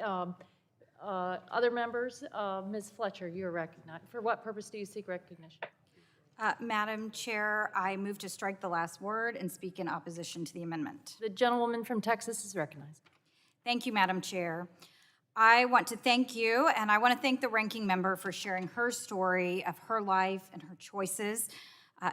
Other members, Ms. Fletcher, you're recognized. For what purpose do you seek recognition? Madam Chair, I move to strike the last word and speak in opposition to the amendment. The gentlewoman from Texas is recognized. Thank you, Madam Chair. I want to thank you, and I want to thank the ranking member for sharing her story of her life and her choices.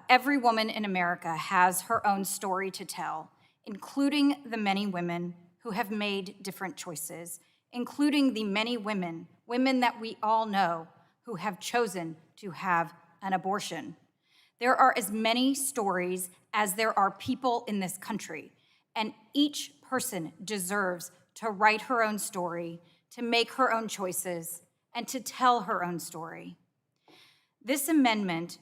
Every woman in America has her own story to tell, including the many women who have made different choices, including the many women that we all know who have chosen to have an abortion. There are as many stories as there are people in this country, and each person deserves to write her own story, to make her own choices, and to tell her own story. This amendment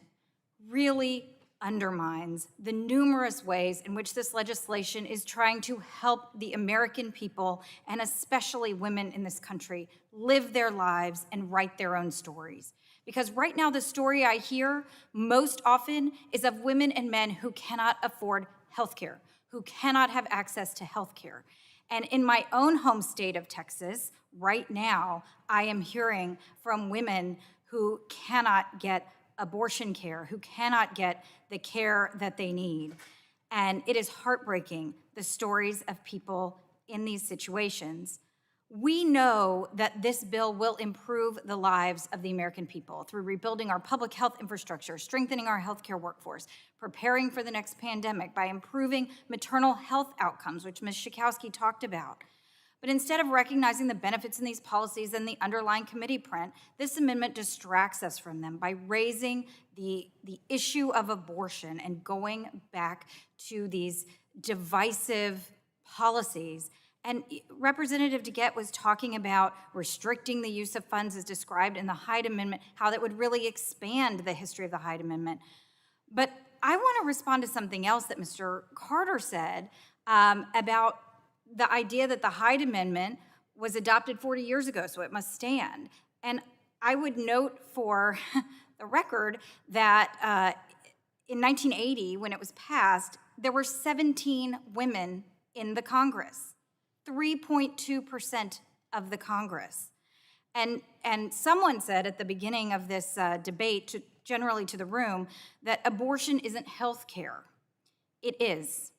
really undermines the numerous ways in which this legislation is trying to help the American people, and especially women in this country, live their lives and write their own stories. Because right now, the story I hear most often is of women and men who cannot afford health care, who cannot have access to health care. And in my own home state of Texas, right now, I am hearing from women who cannot get abortion care, who cannot get the care that they need. And it is heartbreaking, the stories of people in these situations. We know that this bill will improve the lives of the American people through rebuilding our public health infrastructure, strengthening our healthcare workforce, preparing for the next pandemic by improving maternal health outcomes, which Ms. Schakowsky talked about. But instead of recognizing the benefits in these policies and the underlying committee print, this amendment distracts us from them by raising the issue of abortion and going back to these divisive policies. And Representative DeGette was talking about restricting the use of funds as described in the Hyde Amendment, how that would really expand the history of the Hyde Amendment. But I want to respond to something else that Mr. Carter said about the idea that the Hyde Amendment was adopted 40 years ago, so it must stand. And I would note for the record that in 1980, when it was passed, there were 17 women in the Congress. 3.2% of the Congress. And someone said at the beginning of this debate, generally to the room, that abortion isn't health care. It is.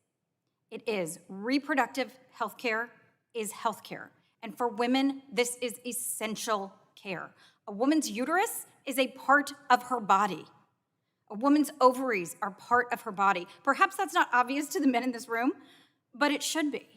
It is. Reproductive health care is health care. And for women, this is essential care. A woman's uterus is a part of her body. A woman's ovaries are part of her body. Perhaps that's not obvious to the men in this room, but it should be.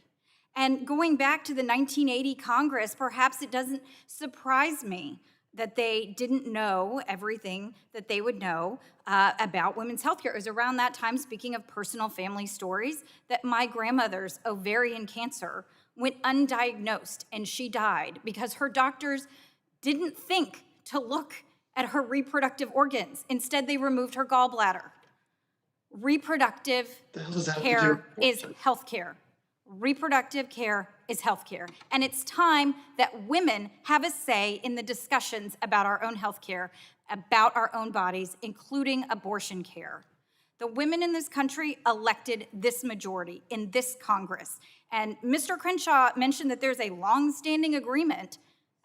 And going back to the 1980 Congress, perhaps it doesn't surprise me that they didn't know everything that they would know about women's health care. It was around that time, speaking of personal family stories, that my grandmother's ovarian cancer went undiagnosed and she died because her doctors didn't think to look at her reproductive organs. Instead, they removed her gallbladder. Reproductive care is health care. Reproductive care is health care. And it's time that women have a say in the discussions about our own health care, about our own bodies, including abortion care. The women in this country elected this majority in this Congress. And Mr. Crenshaw mentioned that there's a long-standing agreement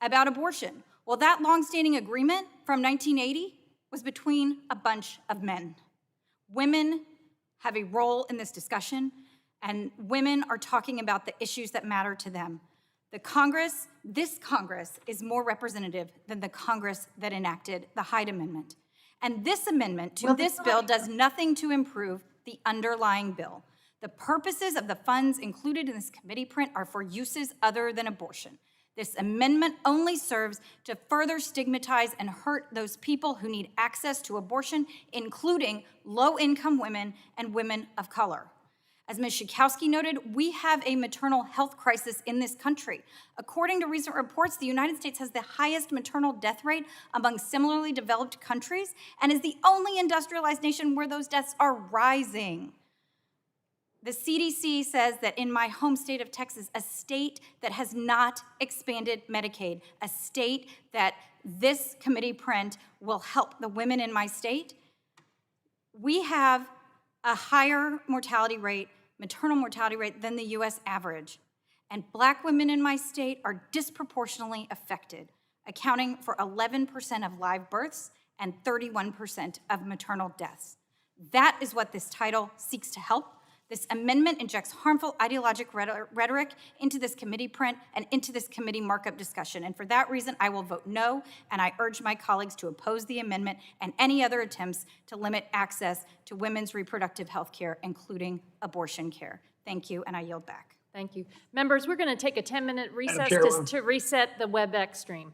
about abortion. Well, that long-standing agreement from 1980 was between a bunch of men. Women have a role in this discussion, and women are talking about the issues that matter to them. The Congress, this Congress, is more representative than the Congress that enacted the Hyde Amendment. And this amendment to this bill does nothing to improve the underlying bill. The purposes of the funds included in this committee print are for uses other than abortion. This amendment only serves to further stigmatize and hurt those people who need access to abortion, including low-income women and women of color. As Ms. Schakowsky noted, we have a maternal health crisis in this country. According to recent reports, the United States has the highest maternal death rate among similarly developed countries and is the only industrialized nation where those deaths are rising. The CDC says that in my home state of Texas, a state that has not expanded Medicaid, a state that this committee print will help the women in my state, we have a higher mortality rate, maternal mortality rate, than the US average. and Black women in my state are disproportionately affected, accounting for 11% of live births and 31% of maternal deaths. That is what this title seeks to help. This amendment injects harmful ideologic rhetoric into this committee print and into this committee markup discussion. And for that reason, I will vote no, and I urge my colleagues to oppose the amendment and any other attempts to limit access to women's reproductive health care, including abortion care. Thank you, and I yield back. Thank you. Members, we're going to take a 10-minute recess Chairwoman. to reset the WebEx stream.